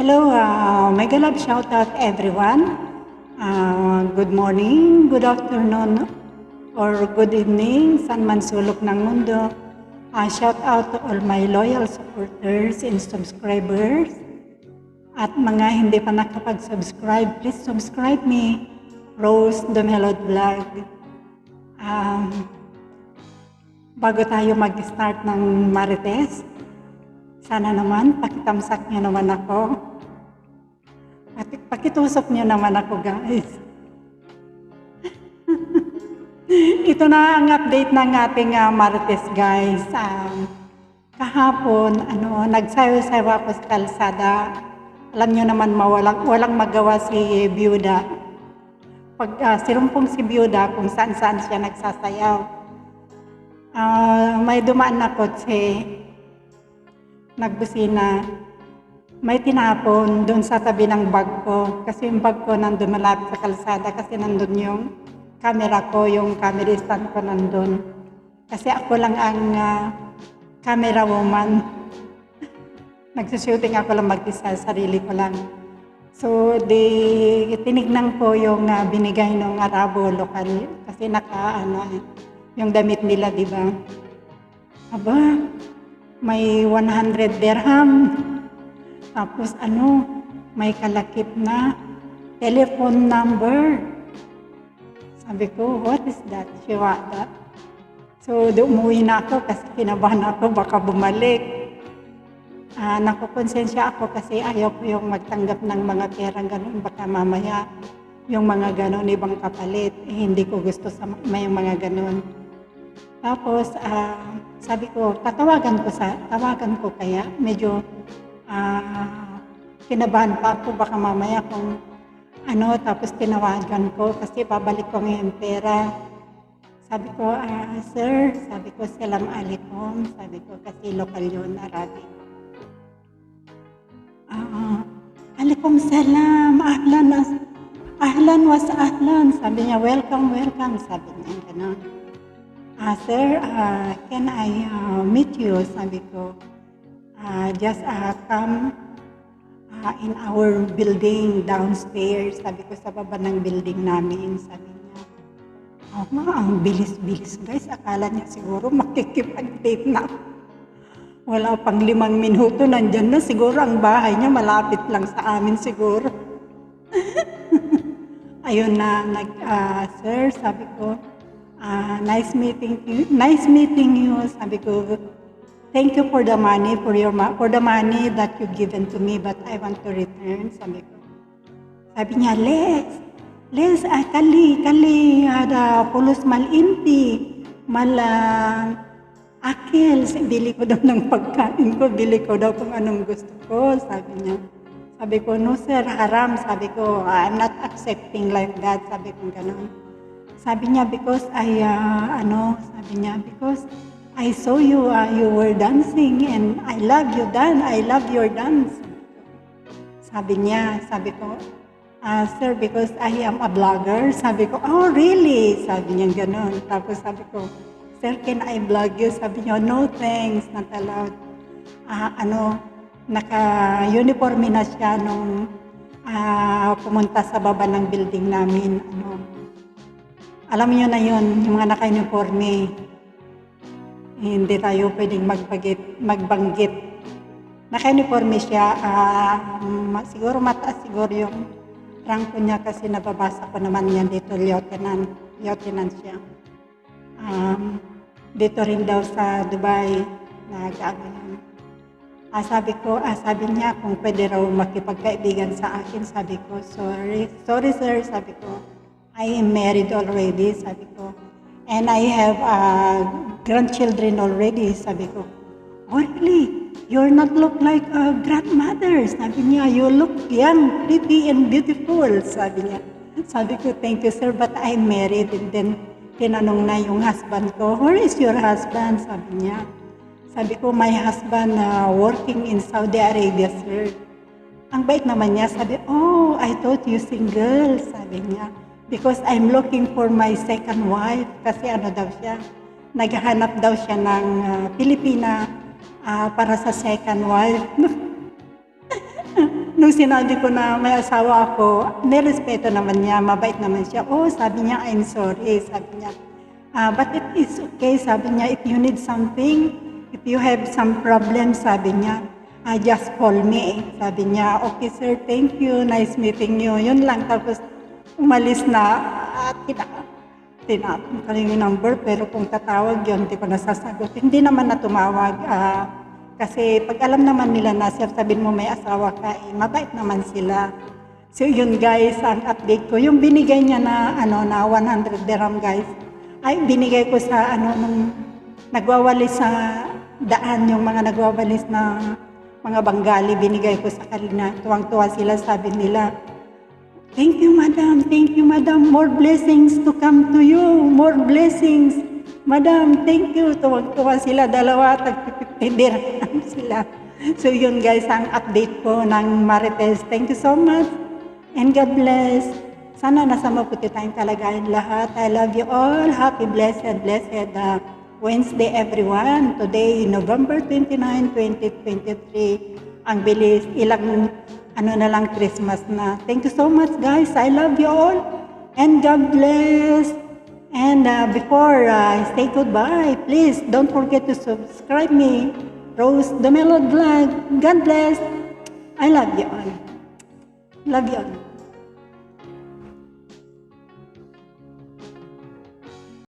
Hello, mega love shout out everyone. Good morning, good afternoon, or good evening, saan man sulok ng mundo. Shout out to all my loyal supporters and subscribers. At mga hindi pa nakapag-subscribe, please subscribe me, Rose Domelod Vlog. Bago tayo mag-start ng Marites, sana naman pakitamsak niyo naman ako. Pakitusok niyo naman ako, guys. Ito na ang update ng ating Marites, guys. Kahapon, nagsayo-sayo ako sa kalsada. Alam niyo naman, walang magawa si Biyuda. Pag sirumpong si Biyuda, kung saan-saan siya nagsasayaw. May dumaan na kotse, nagbusina, may tinapon doon sa tabi ng bag ko. Kasi yung bag ko nandun malapit sa kalsada kasi nandun yung camera ko, yung camera stand ko nandun. Kasi ako lang ang camera woman. Nagsushooting ako lang mag-isa, sarili ko lang. So, tinignan ko yung binigay ng Arabo lokal kasi yung damit nila, di ba? Aba, may 100 dirham. Tapos may kalakip na telephone number. Sabi ko, what is that? Shiwada. So, umuwi na ako kasi kinabahan ako, baka bumalik. Nakukonsensya ako kasi ayaw ko yung magtanggap ng mga perang ganun. Baka mamaya yung mga ganun, ibang kapalit. Hindi ko gusto sa may mga ganun. Tapos, sabi ko, tawagan ko kaya. Medyo kinabahan pa ako, baka mamaya kung tapos tinawagan ko kasi babalik ko ngayon pera. Sabi ko, sir, sabi ko, salam alaikum. Sabi ko, kasi lokal yun, Arabic. Alaikum salam, ahlan was ahlan. Sabi niya, welcome, sabi niya, gano'n. Sir, can I meet you? Sabi ko, just come in our building downstairs. Sabi ko, sa baba ng building namin. Sabi niya, ang bilis-bilis guys. Akala niya siguro makikipag-date na. Wala pang 5 minuto, nandyan na. Siguro ang bahay niya malapit lang sa amin siguro. Ayun na, sir, sabi ko, nice meeting you. Sabi ko, thank you for the money, for the money that you've given to me, but I want to return. Sabi ko. Sabi niya, kali, ada pulos mal inti, akil. Bili ko daw ng pagkain ko, bili ko daw kung anong gusto ko, sabi niya. Sabi ko, no sir, haram. Sabi ko, I'm not accepting like that. Sabi ko, gano'n. Sabi niya, because because I saw you, you were dancing and I love your dance. Sabi niya, sabi ko, sir, because I am a blogger. Sabi ko, oh really? Sabi niya gano'n. Tapos sabi ko, sir, can I vlog you? Sabi niya, no thanks, not allowed. Naka-uniforme na siya nung pumunta sa baba ng building namin. Alam niyo na yun, yung mga naka-uniforme. Hindi tayo pwedeng magbanggit. Naka-uniforme siya, siguro mataas siguro yung rank niya kasi nababasa ko naman yan dito, lieutenant siya. Dito rin daw sa Dubai, sabi niya kung pwede raw makipagkaibigan sa akin. Sabi ko, sorry sir, sabi ko, I am married already, sabi ko. And I have grandchildren already, sabi ko. Oh really? You're not look like a grandmother, sabi niya. You look young, pretty, and beautiful, sabi niya. Sabi ko, thank you sir, but I'm married. And then, tinanong na yung husband ko, where is your husband? Sabi niya. Sabi ko, my husband working in Saudi Arabia, sir. Ang bait naman niya, sabi, oh, I thought you single, sabi niya. Because I'm looking for my second wife. Kasi daw siya, naghahanap daw siya ng Pilipina para sa second wife. nung sinabi ko na may asawa ako, nirespeto naman niya, mabait naman siya. Oh, sabi niya, I'm sorry. Sabi niya, but it is okay. Sabi niya, if you need something, if you have some problem, sabi niya, just call me. Sabi niya, okay sir, thank you, nice meeting you. Yun lang, tapos umalis na at tinapon ko yung number, pero kung tatawag yun, hindi ko nasasagot. Hindi naman na tumawag. Kasi pag alam naman nila na sabihin mo may asawa ka, mabait naman sila. So yun guys, ang update ko. Yung binigay niya na, na 100 dirham guys, ay binigay ko sa nung nagwawalis sa daan, yung mga nagwawalis na mga Bengali, binigay ko sa kanila. Tuwang-tuwa sila, sabi nila, thank you madam, more blessings to come to you, more blessings. Madam, thank you. Tuwag-tuwa sila, dalawa, tag-50 dirham sila. So yun guys, ang update ko ng Marites. Thank you so much and God bless. Sana nasa mabuti tayong kalagayan lahat. I love you all. Happy, blessed Wednesday everyone. Today, November 29, 2023. Ang bilis, ilang na lang Christmas na. Thank you so much guys. I love you all and God bless. And before I say goodbye, please don't forget to subscribe me, Rose the Melody Vlog. God bless. I love you all. Love you all.